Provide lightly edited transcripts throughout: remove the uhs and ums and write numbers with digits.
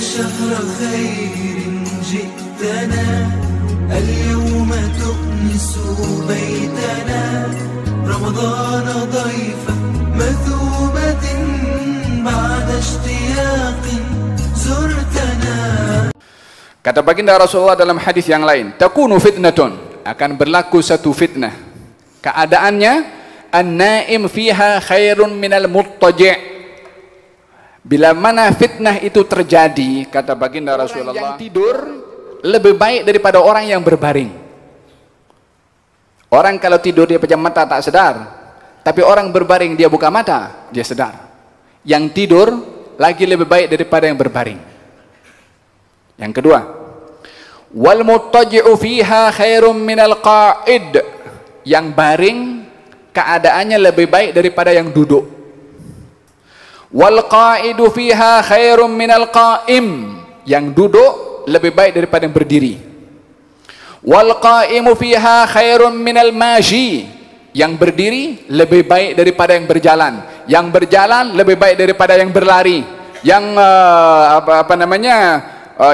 شهر خير جئتنا اليوم تؤنس بيتنا رمضان ضيفا مثوبة بعد اشتياق زرتنا. Kata baginda Rasulullah dalam hadis yang lain, takunu fitnatun, akan berlaku satu fitnah. Keadaannya, an-naim fiha khairun minal muttaji'. Bila mana fitnah itu terjadi, kata baginda Rasulullah, yang tidur lebih baik daripada orang yang berbaring. Orang kalau tidur dia pejam mata tak sedar, tapi orang berbaring dia buka mata, dia sedar. Yang tidur lagi lebih baik daripada yang berbaring. Yang kedua, wal muttaji'u fiha khairum minal qa'id. Yang baring keadaannya lebih baik daripada yang duduk. Wal qa'idu fiha khairum minal qa'im. Yang duduk lebih baik daripada yang berdiri. Wal qa'imu fiha khairum minal mashi. Yang berdiri lebih baik daripada yang berjalan. Yang berjalan lebih baik daripada yang berlari. Yang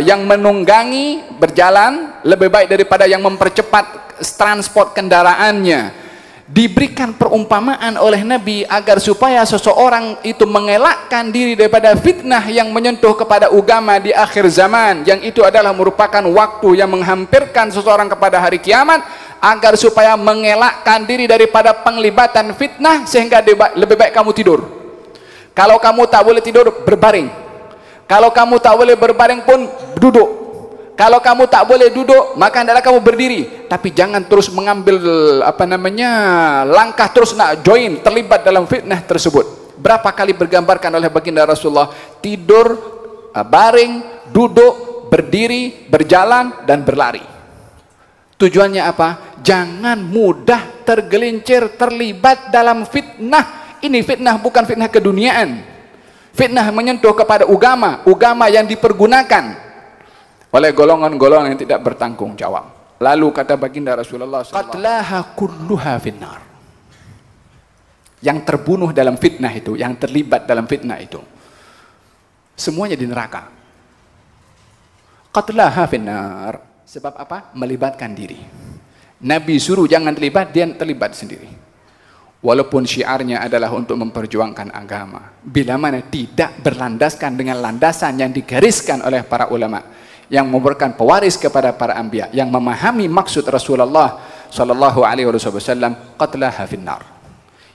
yang menunggangi berjalan lebih baik daripada yang mempercepat transport kendaraannya. Diberikan perumpamaan oleh Nabi agar supaya seseorang itu mengelakkan diri daripada fitnah yang menyentuh kepada agama di akhir zaman, yang itu adalah merupakan waktu yang menghampirkan seseorang kepada hari kiamat, agar supaya mengelakkan diri daripada penglibatan fitnah, sehingga lebih baik kamu tidur. Kalau kamu tak boleh tidur, berbaring. Kalau kamu tak boleh berbaring pun duduk. Kalau kamu tak boleh duduk, maka hendaklah kamu berdiri. Tapi jangan terus mengambil langkah terus nak join, terlibat dalam fitnah tersebut. Berapa kali bergambarkan oleh baginda Rasulullah, tidur, baring, duduk, berdiri, berjalan dan berlari. Tujuannya apa? Jangan mudah tergelincir, terlibat dalam fitnah. Ini fitnah bukan fitnah keduniaan. Fitnah menyentuh kepada agama yang dipergunakan oleh golongan-golongan yang tidak bertanggung jawab. Lalu kata baginda Rasulullah SAW, qatlaha kulluha finnar. Yang terbunuh dalam fitnah itu, yang terlibat dalam fitnah itu, semuanya di neraka. Qatlaha finnar. Sebab apa? Melibatkan diri. Nabi suruh jangan terlibat, dia terlibat sendiri. Walaupun syiarnya adalah untuk memperjuangkan agama, bila mana tidak berlandaskan dengan landasan yang digariskan oleh para ulama yang memberikan pewaris kepada para anbiya, yang memahami maksud Rasulullah sallallahu alaihi wasallam, qatlaha finnar.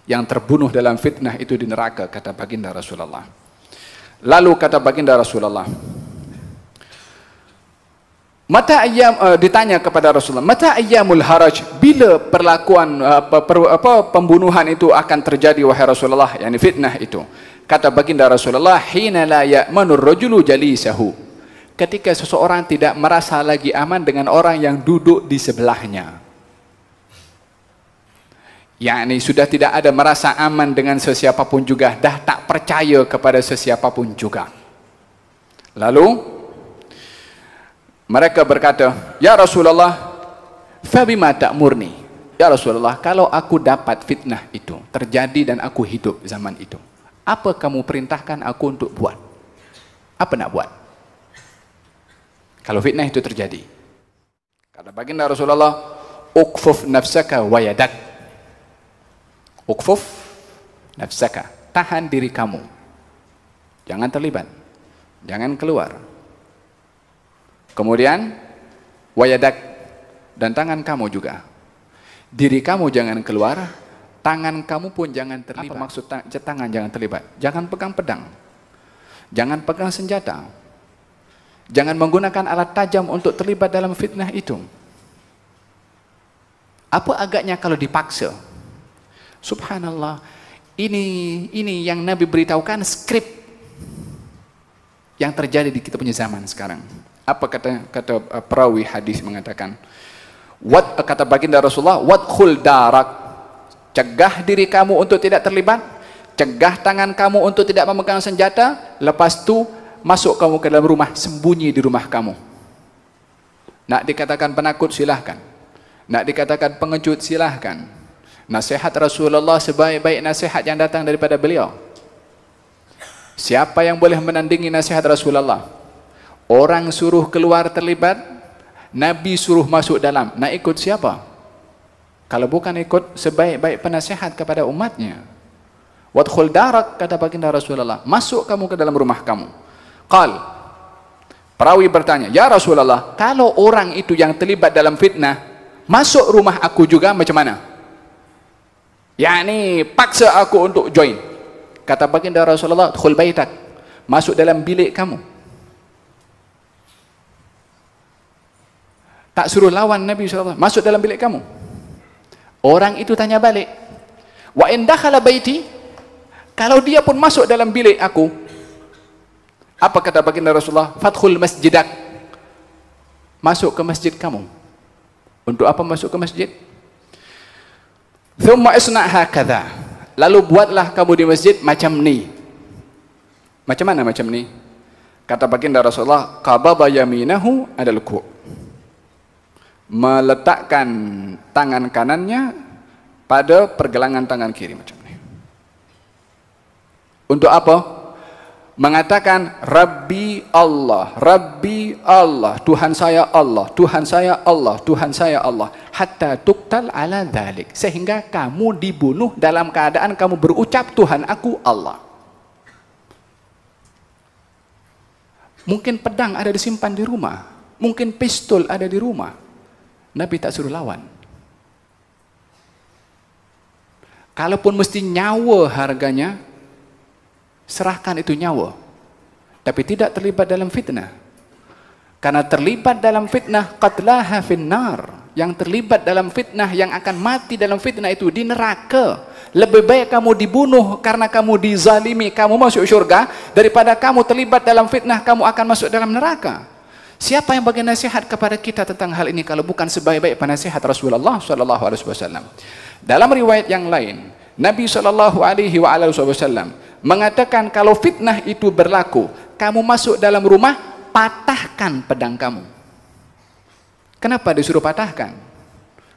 Yang terbunuh dalam fitnah itu di neraka, kata baginda Rasulullah. Lalu kata baginda Rasulullah, mata ayyam, ditanya kepada Rasulullah, mata ayyamul haraj, bila perlakuan pembunuhan itu akan terjadi wahai Rasulullah, yakni fitnah itu. Kata baginda Rasulullah, hina la ya'manur rajulu jalisahu, ketika seseorang tidak merasa lagi aman dengan orang yang duduk di sebelahnya, yakni sudah tidak ada merasa aman dengan sesiapapun juga, dah tak percaya kepada sesiapapun juga. Lalu mereka berkata, ya Rasulullah, fabima ta'murni? Ya Rasulullah, kalau aku dapat fitnah itu terjadi dan aku hidup zaman itu, apa kamu perintahkan aku untuk buat? Apa nak buat kalau fitnah itu terjadi? Kata baginda Rasulullah, ukfuf nafsaka wa yadak. Ukfuf nafsaka, tahan diri kamu, jangan terlibat, jangan keluar. Kemudian wayadak, dan tangan kamu juga. Diri kamu jangan keluar, tangan kamu pun jangan terlibat. Apa maksud tangan jangan terlibat? Jangan pegang pedang, jangan pegang senjata, jangan menggunakan alat tajam untuk terlibat dalam fitnah itu. Apa agaknya kalau dipaksa? Subhanallah, ini yang Nabi beritahukan, skrip yang terjadi di kita punya zaman sekarang. Apa kata perawi hadis mengatakan, kata baginda Rasulullah, wadkhul darak, cegah diri kamu untuk tidak terlibat, cegah tangan kamu untuk tidak memegang senjata, lepas tu masuk kamu ke dalam rumah, sembunyi di rumah kamu. Nak dikatakan penakut silahkan, nak dikatakan pengecut silahkan. Nasihat Rasulullah sebaik-baik nasihat yang datang daripada beliau. Siapa yang boleh menandingi nasihat Rasulullah? Orang suruh keluar terlibat, Nabi suruh masuk dalam. Nak ikut siapa? Kalau bukan ikut sebaik-baik penasihat kepada umatnya. Wadkhul darak, kata baginda Rasulullah, masuk kamu ke dalam rumah kamu. Qal, perawi bertanya, ya Rasulullah, kalau orang itu yang terlibat dalam fitnah masuk rumah aku juga, macam mana? Yani paksa aku untuk join. Kata baginda Rasulullah, dkhul baitak, masuk dalam bilik kamu. Tak suruh lawan Nabi SAW, masuk dalam bilik kamu. Orang itu tanya balik, wa in dakhala baiti, kalau dia pun masuk dalam bilik aku, apa kata baginda Rasulullah? Fadkhul masjidak, masuk ke masjid kamu. Untuk apa masuk ke masjid? Thumma isna' hakadha, lalu buatlah kamu di masjid macam ni. Macam mana macam ni? Kata baginda Rasulullah, qabada yaminahu adal ku', meletakkan tangan kanannya pada pergelangan tangan kiri macam ni. Untuk apa? Mengatakan Rabbi Allah, Rabbi Allah, Tuhan saya Allah, Tuhan saya Allah, Tuhan saya Allah, hatta tuqtal ala dhalik, sehingga kamu dibunuh dalam keadaan kamu berucap Tuhan aku Allah. Mungkin pedang ada disimpan di rumah, mungkin pistol ada di rumah, Nabi tak suruh lawan. Kalaupun mesti nyawa harganya, serahkan itu nyawa, tapi tidak terlibat dalam fitnah. Karena terlibat dalam fitnah, qatlaha finnar, yang terlibat dalam fitnah, yang akan mati dalam fitnah itu di neraka. Lebih baik kamu dibunuh karena kamu dizalimi, kamu masuk syurga, daripada kamu terlibat dalam fitnah, kamu akan masuk dalam neraka. Siapa yang bagi nasihat kepada kita tentang hal ini kalau bukan sebaik-baik penasihat Rasulullah SAW? Dalam riwayat yang lain, Nabi SAW mengatakan kalau fitnah itu berlaku, kamu masuk dalam rumah, patahkan pedang kamu. Kenapa disuruh patahkan?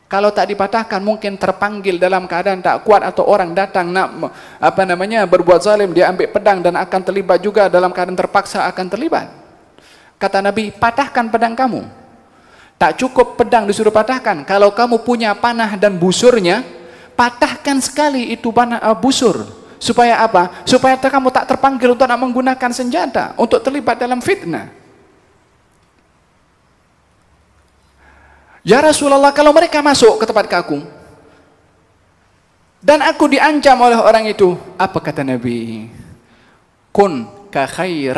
Kalau tak dipatahkan mungkin terpanggil dalam keadaan tak kuat, atau orang datang nak berbuat zalim, dia ambil pedang dan akan terlibat juga, dalam keadaan terpaksa akan terlibat. Kata Nabi, patahkan pedang kamu. Tak cukup pedang disuruh patahkan, kalau kamu punya panah dan busurnya, patahkan sekali itu busur. Supaya apa? Supaya kamu tak terpanggil untuk nak menggunakan senjata untuk terlibat dalam fitnah. Ya Rasulullah, kalau mereka masuk ke tempat aku dan aku diancam oleh orang itu, apa kata Nabi? Kun ka khair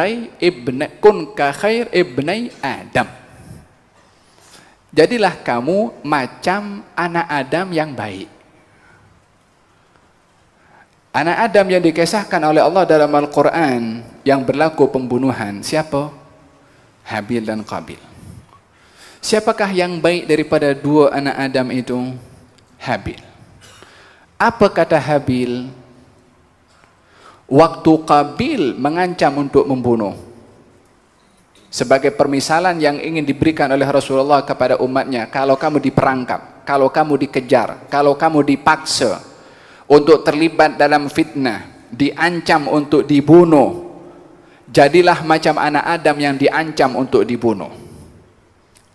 ibnai Adam. Jadilah kamu macam anak Adam yang baik. Anak Adam yang dikisahkan oleh Allah dalam Al-Quran yang berlaku pembunuhan, siapa? Habil dan Qabil. Siapakah yang baik daripada dua anak Adam itu? Habil. Apa kata Habil? Waktu Qabil mengancam untuk membunuh, sebagai permisalan yang ingin diberikan oleh Rasulullah kepada umatnya, kalau kamu diperangkap, kalau kamu dikejar, kalau kamu dipaksa untuk terlibat dalam fitnah, diancam untuk dibunuh, jadilah macam anak Adam yang diancam untuk dibunuh.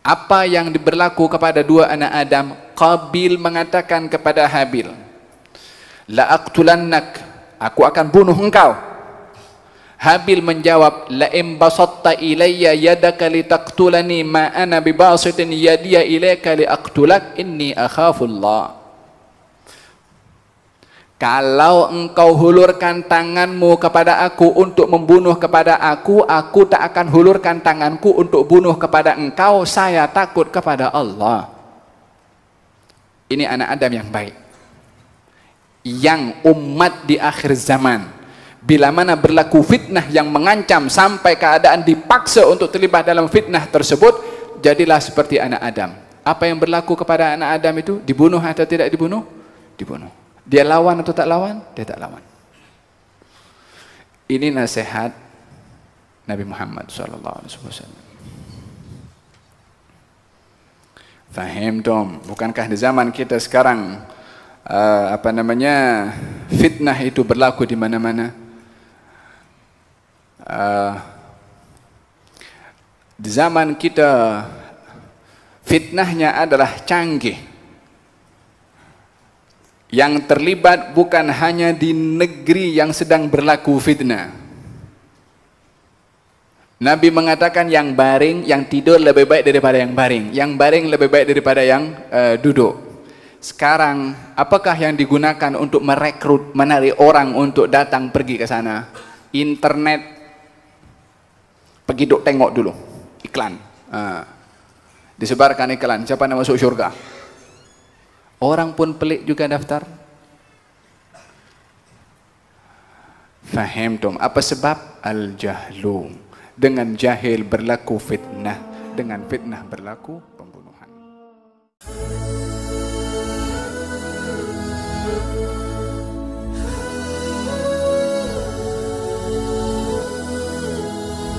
Apa yang berlaku kepada dua anak Adam? Qabil mengatakan kepada Habil, la aqtulannak, aku akan bunuh engkau. Habil menjawab, la in basatta ilayya yadaka litaqtulani ma ana bibasitin yadiya ilayka liaqtulak inni akhafullah. Kalau engkau hulurkan tanganmu kepada aku untuk membunuh kepada aku tak akan hulurkan tanganku untuk bunuh kepada engkau, saya takut kepada Allah. Ini anak Adam yang baik, yang umat di akhir zaman, bila mana berlaku fitnah yang mengancam sampai keadaan dipaksa untuk terlibat dalam fitnah tersebut, jadilah seperti anak Adam. Apa yang berlaku kepada anak Adam itu? Dibunuh atau tidak dibunuh? Dibunuh. Dia lawan atau tak lawan? Dia tak lawan. Ini nasihat Nabi Muhammad SAW. Faham dong? Bukankah di zaman kita sekarang fitnah itu berlaku di mana-mana? Di zaman kita fitnahnya adalah canggih. Yang terlibat bukan hanya di negeri yang sedang berlaku fitnah. Nabi mengatakan yang baring, yang tidur lebih baik daripada yang baring. Yang baring lebih baik daripada yang duduk. Sekarang, apakah yang digunakan untuk merekrut, menarik orang untuk datang pergi ke sana? Internet. Pergi duk tengok dulu. Iklan. Disebarkan iklan. Siapa nak masuk syurga? Orang pun pelik juga daftar. Fahimtum? Apa sebab? Al-jahlu. Dengan jahil berlaku fitnah. Dengan fitnah berlaku pembunuhan.